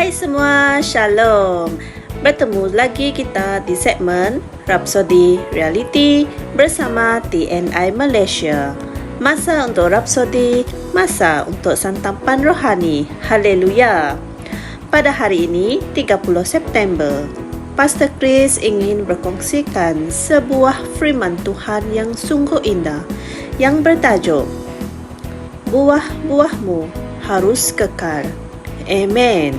Hai semua, Shalom. Bertemu lagi kita di segmen Rapsodi Reality bersama TNI Malaysia. Masa untuk Rapsodi, masa untuk santapan rohani. Haleluya. Pada hari ini, 30 September, Pastor Chris ingin berkongsikan sebuah firman Tuhan yang sungguh indah yang bertajuk Buah-buahmu harus kekal. Amen.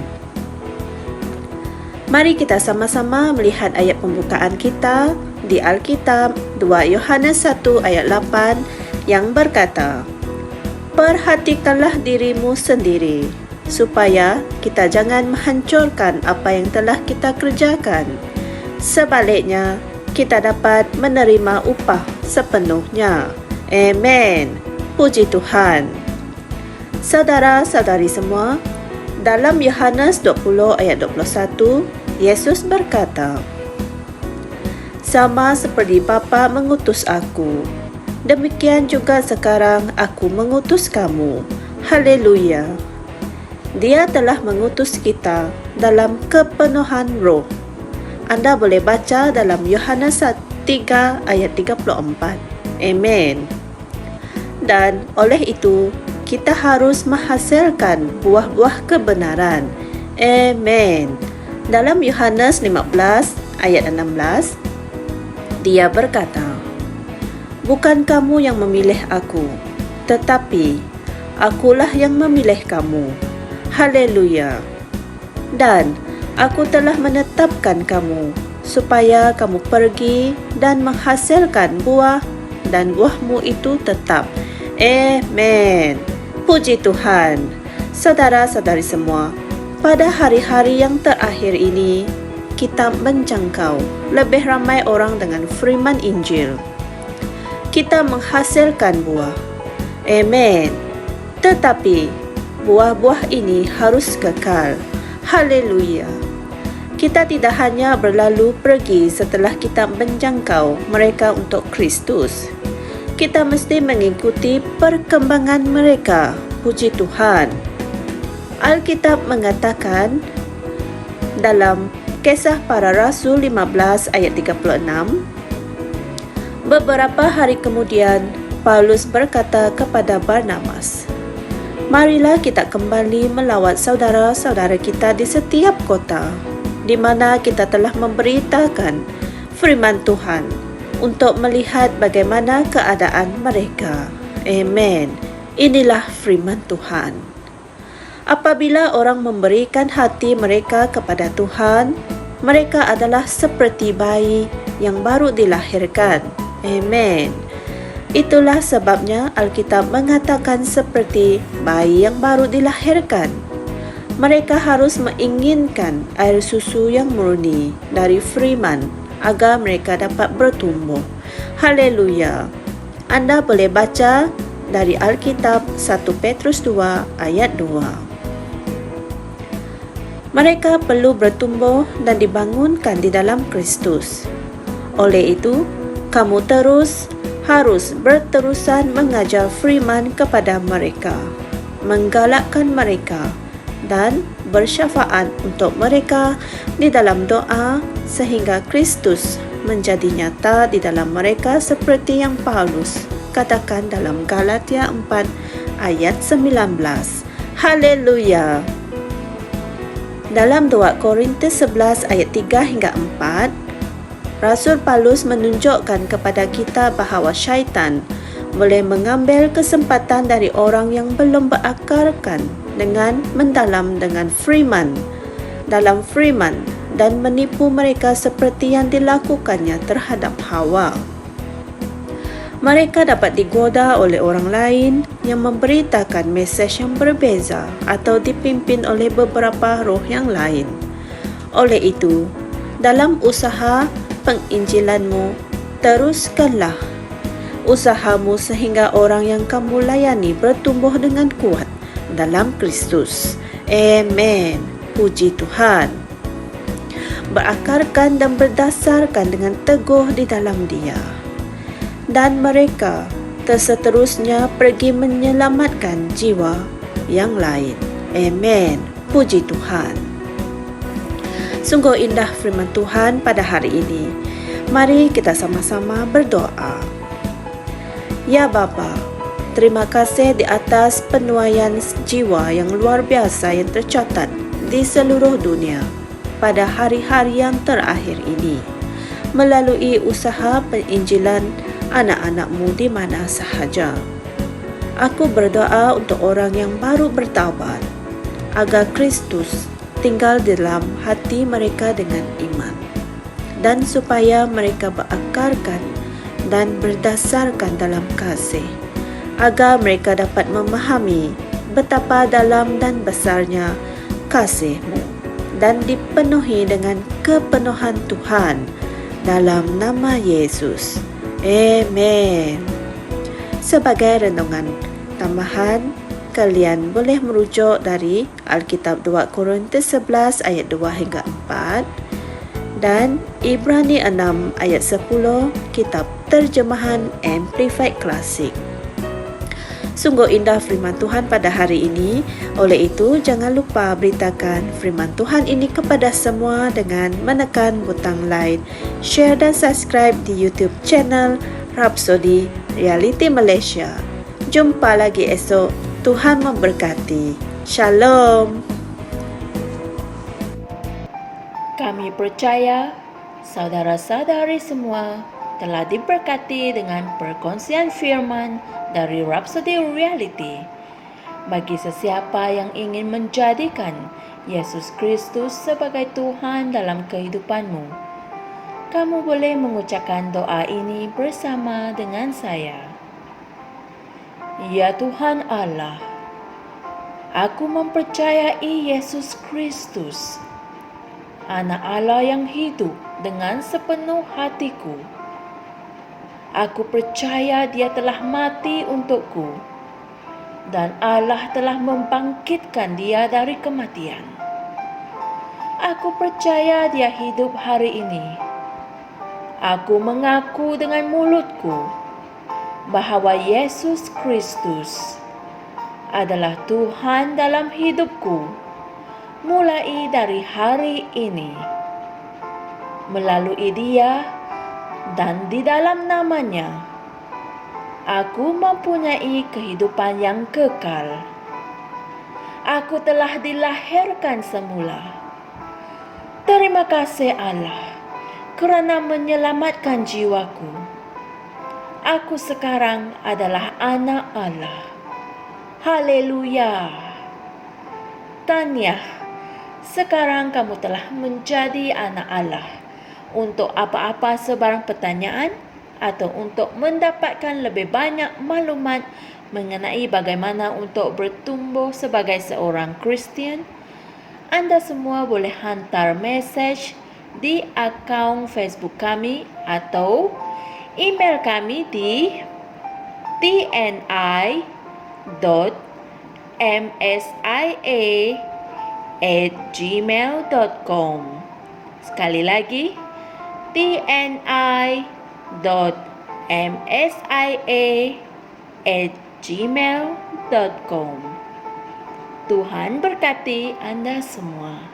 Mari kita sama-sama melihat ayat pembukaan kita di Alkitab 2 Yohanes 1 ayat 8 yang berkata, "Perhatikanlah dirimu sendiri, supaya kita jangan menghancurkan apa yang telah kita kerjakan. Sebaliknya, kita dapat menerima upah sepenuhnya." Amen. Puji Tuhan. Saudara-saudari semua, dalam Yohanes 20 ayat 21, Yesus berkata, "Sama seperti Bapa mengutus aku, demikian juga sekarang aku mengutus kamu." Haleluya. Dia telah mengutus kita dalam kepenuhan roh. Anda boleh baca dalam Yohanes 3 ayat 34. Amen. Dan oleh itu, kita harus menghasilkan buah-buah kebenaran. Amen. Dalam Yohanes 15 ayat 16, dia berkata, "Bukan kamu yang memilih aku, tetapi akulah yang memilih kamu." Haleluya. "Dan aku telah menetapkan kamu, supaya kamu pergi dan menghasilkan buah, dan buahmu itu tetap." Amen. Puji Tuhan. Saudara-saudari semua, pada hari-hari yang terakhir ini, kita menjangkau lebih ramai orang dengan firman Injil. Kita menghasilkan buah. Amen. Tetapi, buah-buah ini harus kekal. Haleluya. Kita tidak hanya berlalu pergi setelah kita menjangkau mereka untuk Kristus. Kita mesti mengikuti perkembangan mereka. Puji Tuhan. Alkitab mengatakan dalam Kisah Para Rasul 15 ayat 36, beberapa hari kemudian Paulus berkata kepada Barnabas, "Marilah kita kembali melawat saudara-saudara kita di setiap kota, di mana kita telah memberitakan firman Tuhan, untuk melihat bagaimana keadaan mereka." Amen. Inilah firman Tuhan. Apabila orang memberikan hati mereka kepada Tuhan, mereka adalah seperti bayi yang baru dilahirkan. Amen. Itulah sebabnya Alkitab mengatakan seperti bayi yang baru dilahirkan. Mereka harus menginginkan air susu yang murni dari firman agar mereka dapat bertumbuh. Haleluya. Anda boleh baca dari Alkitab 1 Petrus 2 ayat 2. Mereka perlu bertumbuh dan dibangunkan di dalam Kristus. Oleh itu, kamu harus berterusan mengajar firman kepada mereka, menggalakkan mereka, dan bersyafaat untuk mereka di dalam doa, sehingga Kristus menjadi nyata di dalam mereka seperti yang Paulus katakan dalam Galatia 4 ayat 19. Haleluya. Dalam 2 Korintus 11 ayat 3 hingga 4, Rasul Paulus menunjukkan kepada kita bahawa syaitan boleh mengambil kesempatan dari orang yang belum berakarkan dengan mendalam dengan firman, dalam firman, dan menipu mereka seperti yang dilakukannya terhadap Hawa. Mereka dapat digoda oleh orang lain yang memberitakan mesej yang berbeza atau dipimpin oleh beberapa roh yang lain. Oleh itu, dalam usaha penginjilanmu, teruskanlah usahamu sehingga orang yang kamu layani bertumbuh dengan kuat dalam Kristus. Amen. Puji Tuhan. Berakarkan dan berdasarkan dengan teguh di dalam Dia. Dan mereka seterusnya pergi menyelamatkan jiwa yang lain. Amen. Puji Tuhan. Sungguh indah firman Tuhan pada hari ini. Mari kita sama-sama berdoa. Ya Bapa, terima kasih di atas penuaian jiwa yang luar biasa yang tercatat di seluruh dunia pada hari-hari yang terakhir ini, melalui usaha penginjilan anak-anak-Mu di mana sahaja. Aku berdoa untuk orang yang baru bertaubat, agar Kristus tinggal dalam hati mereka dengan iman, dan supaya mereka berakarkan dan berdasarkan dalam kasih, agar mereka dapat memahami betapa dalam dan besarnya kasih-Mu, dan dipenuhi dengan kepenuhan Tuhan dalam nama Yesus. Amen. Sebagai renungan tambahan, kalian boleh merujuk dari Alkitab 2 Korintus 11 ayat 2 hingga 4 dan Ibrani 6 ayat 10, kitab terjemahan Amplified Classic. Sungguh indah firman Tuhan pada hari ini. Oleh itu, jangan lupa beritakan firman Tuhan ini kepada semua dengan menekan butang like, share dan subscribe di YouTube channel Rhapsody Reality Malaysia. Jumpa lagi esok. Tuhan memberkati. Shalom. Kami percaya saudara-saudari semua telah diberkati dengan perkongsian firman dari Rhapsody Reality. Bagi sesiapa yang ingin menjadikan Yesus Kristus sebagai Tuhan dalam kehidupanmu, kamu boleh mengucapkan doa ini bersama dengan saya. Ya Tuhan Allah, aku mempercayai Yesus Kristus, Anak Allah yang hidup dengan sepenuh hatiku. Aku percaya Dia telah mati untukku, dan Allah telah membangkitkan Dia dari kematian. Aku percaya Dia hidup hari ini. Aku mengaku dengan mulutku bahawa Yesus Kristus adalah Tuhan dalam hidupku mulai dari hari ini. Melalui Dia dan di dalam nama-Nya, aku mempunyai kehidupan yang kekal. Aku telah dilahirkan semula. Terima kasih Allah kerana menyelamatkan jiwaku. Aku sekarang adalah anak Allah. Haleluya. Tahniah, sekarang kamu telah menjadi anak Allah. Untuk apa-apa sebarang pertanyaan atau untuk mendapatkan lebih banyak maklumat mengenai bagaimana untuk bertumbuh sebagai seorang Kristian, anda semua boleh hantar mesej di akaun Facebook kami atau email kami di tni.msia@gmail.com. Sekali lagi, tni.msia@gmail.com. Tuhan berkati anda semua.